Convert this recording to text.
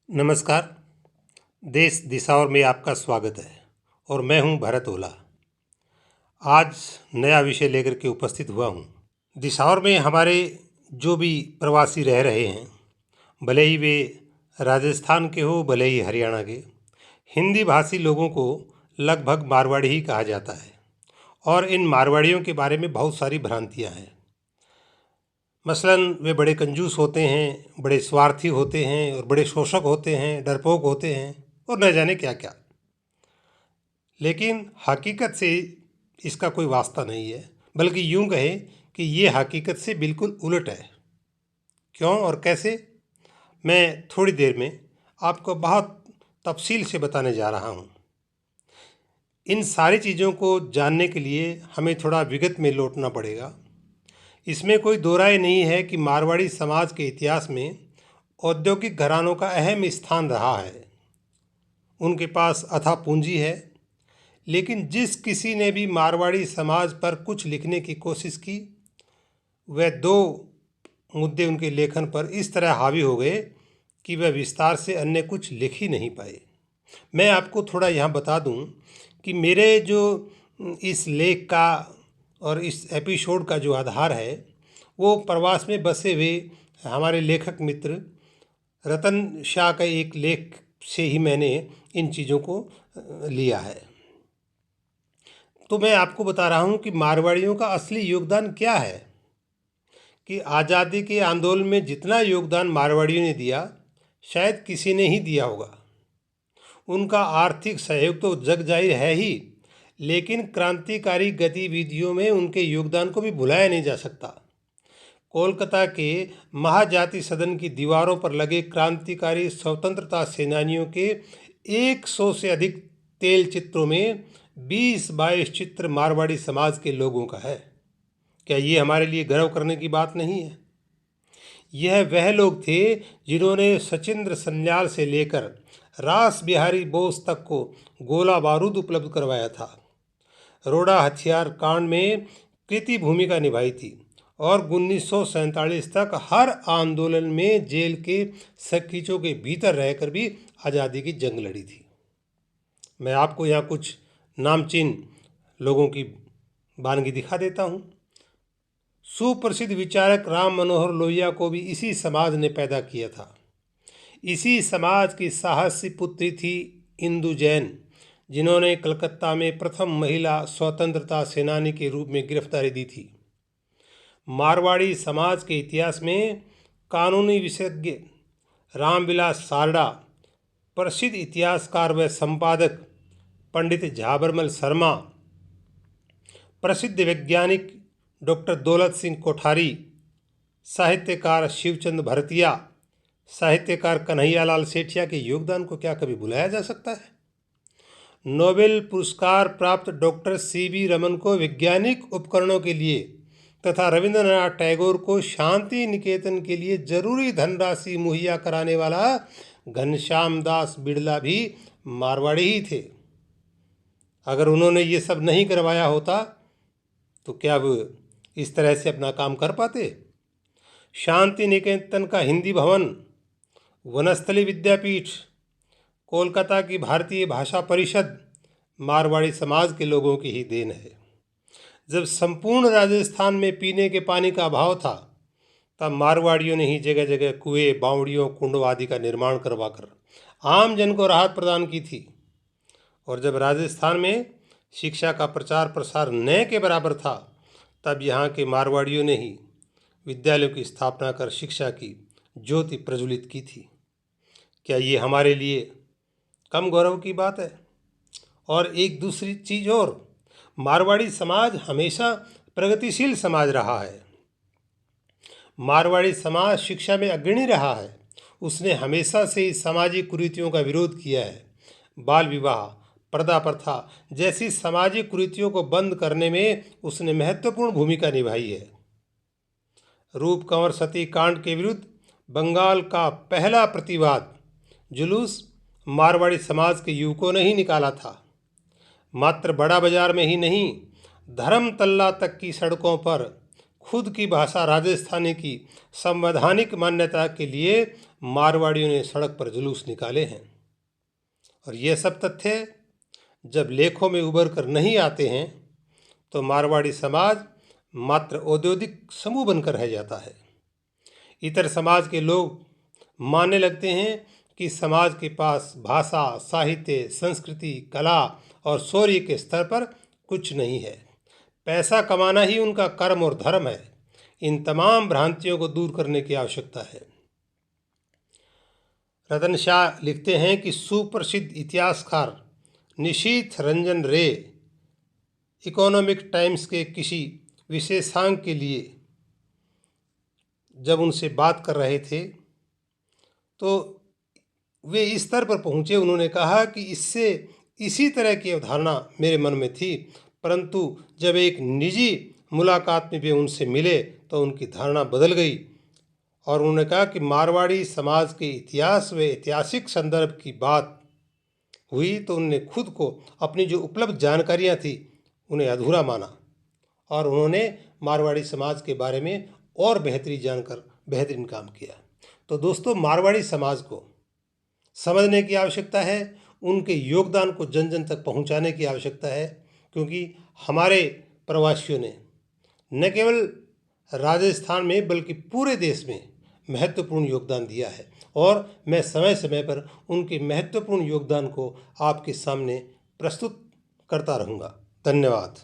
नमस्कार। देश दिशाओं में आपका स्वागत है और मैं हूं भरत ओला। आज नया विषय लेकर के उपस्थित हुआ हूं। दिशाओं में हमारे जो भी प्रवासी रह रहे हैं, भले ही वे राजस्थान के हो भले ही हरियाणा के, हिंदी भाषी लोगों को लगभग मारवाड़ी ही कहा जाता है और इन मारवाड़ियों के बारे में बहुत सारी भ्रांतियां हैं। मसलन वे बड़े कंजूस होते हैं, बड़े स्वार्थी होते हैं और बड़े शोषक होते हैं, डरपोक होते हैं और न जाने क्या क्या। लेकिन हकीकत से इसका कोई वास्ता नहीं है, बल्कि यूं कहे कि ये हकीकत से बिल्कुल उलट है। क्यों और कैसे, मैं थोड़ी देर में आपको बहुत तफसील से बताने जा रहा हूँ। इन सारी चीज़ों को जानने के लिए हमें थोड़ा विगत में लौटना पड़ेगा। इसमें कोई दो राय नहीं है कि मारवाड़ी समाज के इतिहास में औद्योगिक घरानों का अहम स्थान रहा है। उनके पास अथाह पूंजी है, लेकिन जिस किसी ने भी मारवाड़ी समाज पर कुछ लिखने की कोशिश की, वह दो मुद्दे उनके लेखन पर इस तरह हावी हो गए कि वह विस्तार से अन्य कुछ लिख ही नहीं पाए। मैं आपको थोड़ा यहाँ बता दूँ कि मेरे जो इस लेख का और इस एपिसोड का जो आधार है, वो प्रवास में बसे हुए हमारे लेखक मित्र रतन शाह का एक लेख से ही मैंने इन चीज़ों को लिया है। तो मैं आपको बता रहा हूँ कि मारवाड़ियों का असली योगदान क्या है। कि आज़ादी के आंदोलन में जितना योगदान मारवाड़ियों ने दिया, शायद किसी ने ही दिया होगा। उनका आर्थिक सहयोग तो जग जाहिर है ही, लेकिन क्रांतिकारी गतिविधियों में उनके योगदान को भी भुलाया नहीं जा सकता। कोलकाता के महाजाति सदन की दीवारों पर लगे क्रांतिकारी स्वतंत्रता सेनानियों के 100 से अधिक तेल चित्रों में 20-22 चित्र मारवाड़ी समाज के लोगों का है। क्या ये हमारे लिए गर्व करने की बात नहीं है? यह वह लोग थे जिन्होंने सचिंद्र सन्याल से लेकर रास बिहारी बोस तक को गोला बारूद उपलब्ध करवाया था। रोड़ा हथियार कांड में कृति भूमिका निभाई थी और 1947 तक हर आंदोलन में जेल के सकीचों के भीतर रहकर भी आज़ादी की जंग लड़ी थी। मैं आपको यहाँ कुछ नामचीन लोगों की बानगी दिखा देता हूँ। सुप्रसिद्ध विचारक राम मनोहर लोहिया को भी इसी समाज ने पैदा किया था। इसी समाज की साहसी पुत्री थी इंदु जैन, जिन्होंने कलकत्ता में प्रथम महिला स्वतंत्रता सेनानी के रूप में गिरफ्तारी दी थी। मारवाड़ी समाज के इतिहास में कानूनी विशेषज्ञ रामविलास सारडा, प्रसिद्ध इतिहासकार व संपादक पंडित झाबरमल शर्मा, प्रसिद्ध वैज्ञानिक डॉक्टर दौलत सिंह कोठारी, साहित्यकार शिवचंद भरतिया, साहित्यकार कन्हैयालाल सेठिया के योगदान को क्या कभी भुलाया जा सकता है? नोबेल पुरस्कार प्राप्त डॉक्टर सीवी रमन को वैज्ञानिक उपकरणों के लिए तथा रविंद्रनाथ टैगोर को शांति निकेतन के लिए जरूरी धनराशि मुहैया कराने वाला घनश्याम दास बिड़ला भी मारवाड़ी ही थे। अगर उन्होंने ये सब नहीं करवाया होता तो क्या वो इस तरह से अपना काम कर पाते? शांति निकेतन का हिंदी भवन, वनस्थली विद्यापीठ, कोलकाता की भारतीय भाषा परिषद मारवाड़ी समाज के लोगों की ही देन है। जब संपूर्ण राजस्थान में पीने के पानी का अभाव था, तब मारवाड़ियों ने ही जगह जगह कुएं, बावड़ियों, कुंडों आदि का निर्माण करवाकर आम जन को राहत प्रदान की थी। और जब राजस्थान में शिक्षा का प्रचार प्रसार न के बराबर था, तब यहाँ के मारवाड़ियों ने ही विद्यालयों की स्थापना कर शिक्षा की ज्योति प्रज्वलित की थी। क्या ये हमारे लिए कम गौरव की बात है? और एक दूसरी चीज़ और, मारवाड़ी समाज हमेशा प्रगतिशील समाज रहा है। मारवाड़ी समाज शिक्षा में अग्रणी रहा है। उसने हमेशा से इस सामाजिक कुरीतियों का विरोध किया है। बाल विवाह, पर्दा प्रथा जैसी सामाजिक कुरीतियों को बंद करने में उसने महत्वपूर्ण भूमिका निभाई है। रूप कंवर सती कांड के विरुद्ध बंगाल का पहला प्रतिवाद जुलूस मारवाड़ी समाज के युवकों ने ही निकाला था। मात्र बड़ा बाजार में ही नहीं, धर्मतल्ला तक की सड़कों पर खुद की भाषा राजस्थानी की संवैधानिक मान्यता के लिए मारवाड़ियों ने सड़क पर जुलूस निकाले हैं। और ये सब तथ्य जब लेखों में उभर कर नहीं आते हैं तो मारवाड़ी समाज मात्र औद्योगिक समूह बनकर रह जाता है। इतर समाज के लोग मानने लगते हैं कि समाज के पास भाषा, साहित्य, संस्कृति, कला और शौर्य के स्तर पर कुछ नहीं है। पैसा कमाना ही उनका कर्म और धर्म है। इन तमाम भ्रांतियों को दूर करने की आवश्यकता है। रतन शाह लिखते हैं कि सुप्रसिद्ध इतिहासकार निशीथ रंजन रे इकोनॉमिक टाइम्स के किसी विशेषांक के लिए जब उनसे बात कर रहे थे तो वे इस स्तर पर पहुँचे, उन्होंने कहा कि इसी तरह की अवधारणा मेरे मन में थी, परंतु जब एक निजी मुलाकात में वे उनसे मिले तो उनकी धारणा बदल गई। और उन्होंने कहा कि मारवाड़ी समाज के इतिहास व ऐतिहासिक संदर्भ की बात हुई तो उन्होंने खुद को अपनी जो उपलब्ध जानकारियाँ थी उन्हें अधूरा माना और उन्होंने मारवाड़ी समाज के बारे में और बेहतरी जानकर बेहतरीन काम किया। तो दोस्तों, मारवाड़ी समाज को समझने की आवश्यकता है, उनके योगदान को जन जन तक पहुंचाने की आवश्यकता है, क्योंकि हमारे प्रवासियों ने न केवल राजस्थान में बल्कि पूरे देश में महत्वपूर्ण योगदान दिया है और मैं समय समय पर उनके महत्वपूर्ण योगदान को आपके सामने प्रस्तुत करता रहूँगा। धन्यवाद।